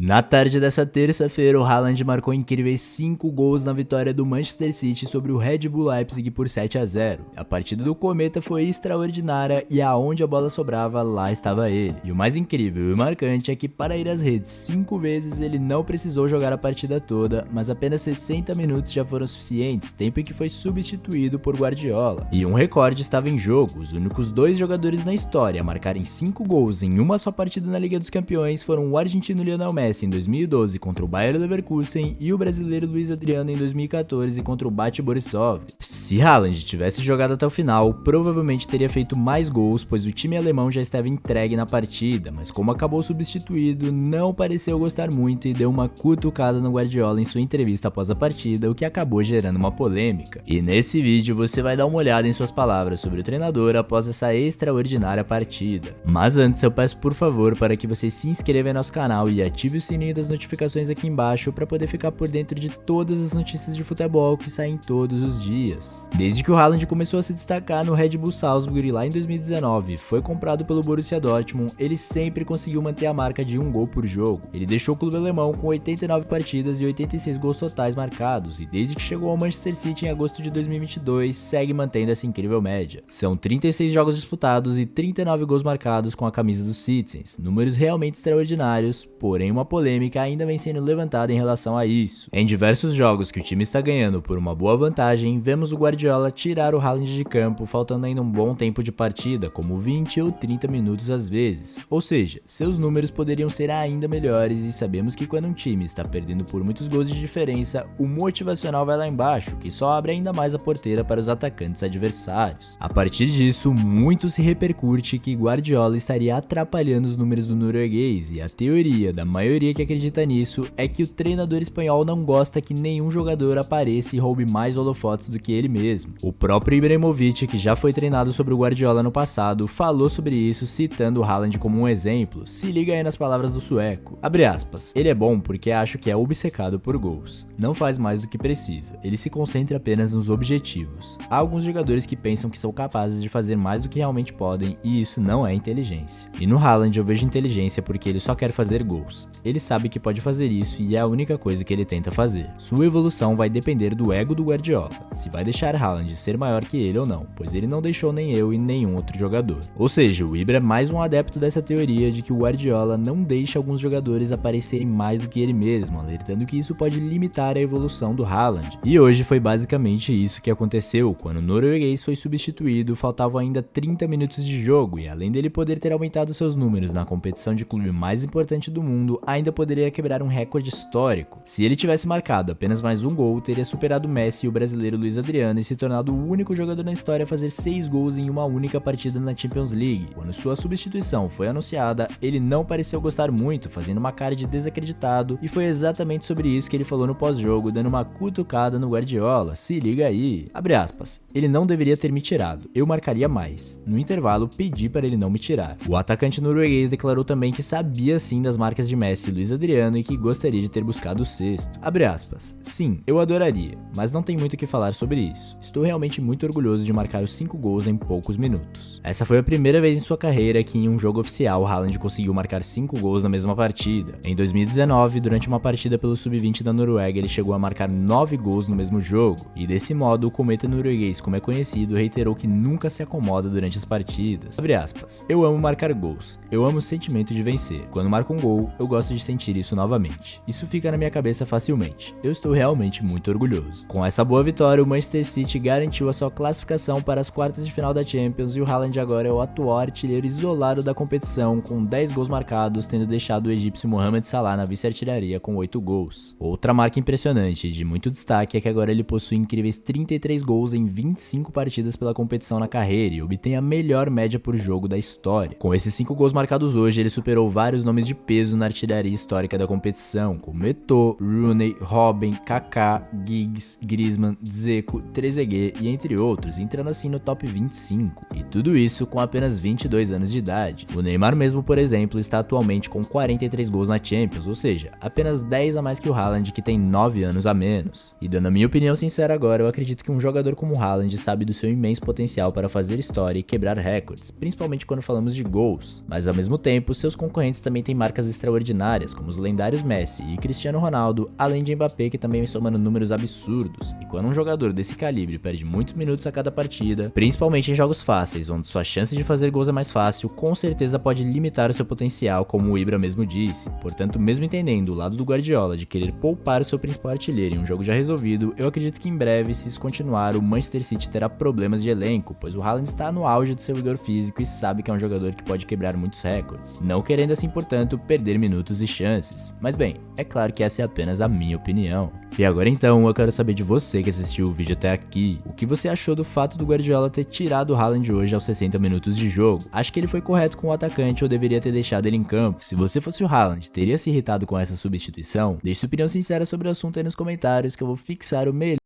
Na tarde dessa terça-feira, o Haaland marcou incríveis 5 gols na vitória do Manchester City sobre o Red Bull Leipzig por 7-0. A partida do Cometa foi extraordinária e aonde a bola sobrava, lá estava ele. E o mais incrível e marcante é que para ir às redes 5 vezes ele não precisou jogar a partida toda, mas apenas 60 minutos já foram suficientes, tempo em que foi substituído por Guardiola. E um recorde estava em jogo, os únicos 2 jogadores na história a marcarem 5 gols em uma só partida na Liga dos Campeões foram o argentino Lionel Messi em 2012 contra o Bayer Leverkusen e o brasileiro Luiz Adriano em 2014 contra o Bate Borisov. Se Haaland tivesse jogado até o final, provavelmente teria feito mais gols, pois o time alemão já estava entregue na partida, mas como acabou substituído, não pareceu gostar muito e deu uma cutucada no Guardiola em sua entrevista após a partida, o que acabou gerando uma polêmica. E nesse vídeo você vai dar uma olhada em suas palavras sobre o treinador após essa extraordinária partida. Mas antes eu peço por favor para que você se inscreva em nosso canal e ative o sininho das notificações aqui embaixo para poder ficar por dentro de todas as notícias de futebol que saem todos os dias. Desde que o Haaland começou a se destacar no Red Bull Salzburg lá em 2019 e foi comprado pelo Borussia Dortmund, ele sempre conseguiu manter a marca de 1 gol por jogo. Ele deixou o clube alemão com 89 partidas e 86 gols totais marcados e desde que chegou ao Manchester City em agosto de 2022 segue mantendo essa incrível média. São 36 jogos disputados e 39 gols marcados com a camisa dos Citizens, números realmente extraordinários, porém uma polêmica ainda vem sendo levantada em relação a isso. Em diversos jogos que o time está ganhando por uma boa vantagem, vemos o Guardiola tirar o Haaland de campo faltando ainda um bom tempo de partida, como 20 ou 30 minutos às vezes. Ou seja, seus números poderiam ser ainda melhores e sabemos que quando um time está perdendo por muitos gols de diferença, o motivacional vai lá embaixo, que só abre ainda mais a porteira para os atacantes adversários. A partir disso, muito se repercute que Guardiola estaria atrapalhando os números do norueguês e a teoria da maioria que acredita nisso é que o treinador espanhol não gosta que nenhum jogador apareça e roube mais holofotes do que ele mesmo. O próprio Ibrahimovic, que já foi treinado sobre o Guardiola no passado, falou sobre isso citando o Haaland como um exemplo. Se liga aí nas palavras do sueco. Abre aspas. Ele é bom porque acho que é obcecado por gols. Não faz mais do que precisa. Ele se concentra apenas nos objetivos. Há alguns jogadores que pensam que são capazes de fazer mais do que realmente podem e isso não é inteligência. E no Haaland eu vejo inteligência porque ele só quer fazer gols. Ele sabe que pode fazer isso e é a única coisa que ele tenta fazer. Sua evolução vai depender do ego do Guardiola, se vai deixar Haaland ser maior que ele ou não, pois ele não deixou nem eu e nenhum outro jogador. Ou seja, o Ibra é mais um adepto dessa teoria de que o Guardiola não deixa alguns jogadores aparecerem mais do que ele mesmo, alertando que isso pode limitar a evolução do Haaland. E hoje foi basicamente isso que aconteceu, quando o norueguês foi substituído, faltavam ainda 30 minutos de jogo e além dele poder ter aumentado seus números na competição de clube mais importante do mundo, ainda poderia quebrar um recorde histórico. Se ele tivesse marcado apenas mais um gol, teria superado Messi e o brasileiro Luiz Adriano e se tornado o único jogador na história a fazer 6 gols em uma única partida na Champions League. Quando sua substituição foi anunciada, ele não pareceu gostar muito, fazendo uma cara de desacreditado, e foi exatamente sobre isso que ele falou no pós-jogo, dando uma cutucada no Guardiola. Se liga aí. Abre aspas. Ele não deveria ter me tirado. Eu marcaria mais. No intervalo, pedi para ele não me tirar. O atacante norueguês declarou também que sabia sim das marcas de Messi e Luiz Adriano e que gostaria de ter buscado o sexto. Abre aspas. Sim, eu adoraria, mas não tem muito o que falar sobre isso. Estou realmente muito orgulhoso de marcar os 5 gols em poucos minutos. Essa foi a primeira vez em sua carreira que em um jogo oficial Haaland conseguiu marcar 5 gols na mesma partida. Em 2019, durante uma partida pelo Sub-20 da Noruega, ele chegou a marcar 9 gols no mesmo jogo, e desse modo o cometa norueguês, como é conhecido, reiterou que nunca se acomoda durante as partidas. Abre aspas. Eu amo marcar gols. Eu amo o sentimento de vencer. Quando marco um gol, eu gosto de sentir isso novamente. Isso fica na minha cabeça facilmente. Eu estou realmente muito orgulhoso. Com essa boa vitória, o Manchester City garantiu a sua classificação para as quartas de final da Champions e o Haaland agora é o atual artilheiro isolado da competição, com 10 gols marcados, tendo deixado o egípcio Mohamed Salah na vice-artilharia com 8 gols. Outra marca impressionante e de muito destaque é que agora ele possui incríveis 33 gols em 25 partidas pela competição na carreira e obtém a melhor média por jogo da história. Com esses 5 gols marcados hoje, ele superou vários nomes de peso na artilharia histórica da competição, como Eto'o, Rooney, Robben, Kaká, Giggs, Griezmann, Dzeko, Trezeguet e entre outros, entrando assim no top 25. E tudo isso com apenas 22 anos de idade. O Neymar mesmo, por exemplo, está atualmente com 43 gols na Champions, ou seja, apenas 10 a mais que o Haaland, que tem 9 anos a menos. E dando a minha opinião sincera agora, eu acredito que um jogador como o Haaland sabe do seu imenso potencial para fazer história e quebrar recordes, principalmente quando falamos de gols, mas ao mesmo tempo, seus concorrentes também têm marcas extraordinárias extraordinárias, como os lendários Messi e Cristiano Ronaldo, além de Mbappé, que também vem somando números absurdos. E quando um jogador desse calibre perde muitos minutos a cada partida, principalmente em jogos fáceis, onde sua chance de fazer gols é mais fácil, com certeza pode limitar o seu potencial, como o Ibra mesmo disse. Portanto, mesmo entendendo o lado do Guardiola de querer poupar o seu principal artilheiro em um jogo já resolvido, eu acredito que em breve, se isso continuar, o Manchester City terá problemas de elenco, pois o Haaland está no auge do seu vigor físico e sabe que é um jogador que pode quebrar muitos recordes, não querendo assim, portanto, perder minutos e chances. Mas bem, é claro que essa é apenas a minha opinião. E agora então, eu quero saber de você que assistiu o vídeo até aqui, o que você achou do fato do Guardiola ter tirado o Haaland hoje aos 60 minutos de jogo? Acha que ele foi correto com o atacante ou deveria ter deixado ele em campo? Se você fosse o Haaland, teria se irritado com essa substituição? Deixe sua opinião sincera sobre o assunto aí nos comentários que eu vou fixar o melhor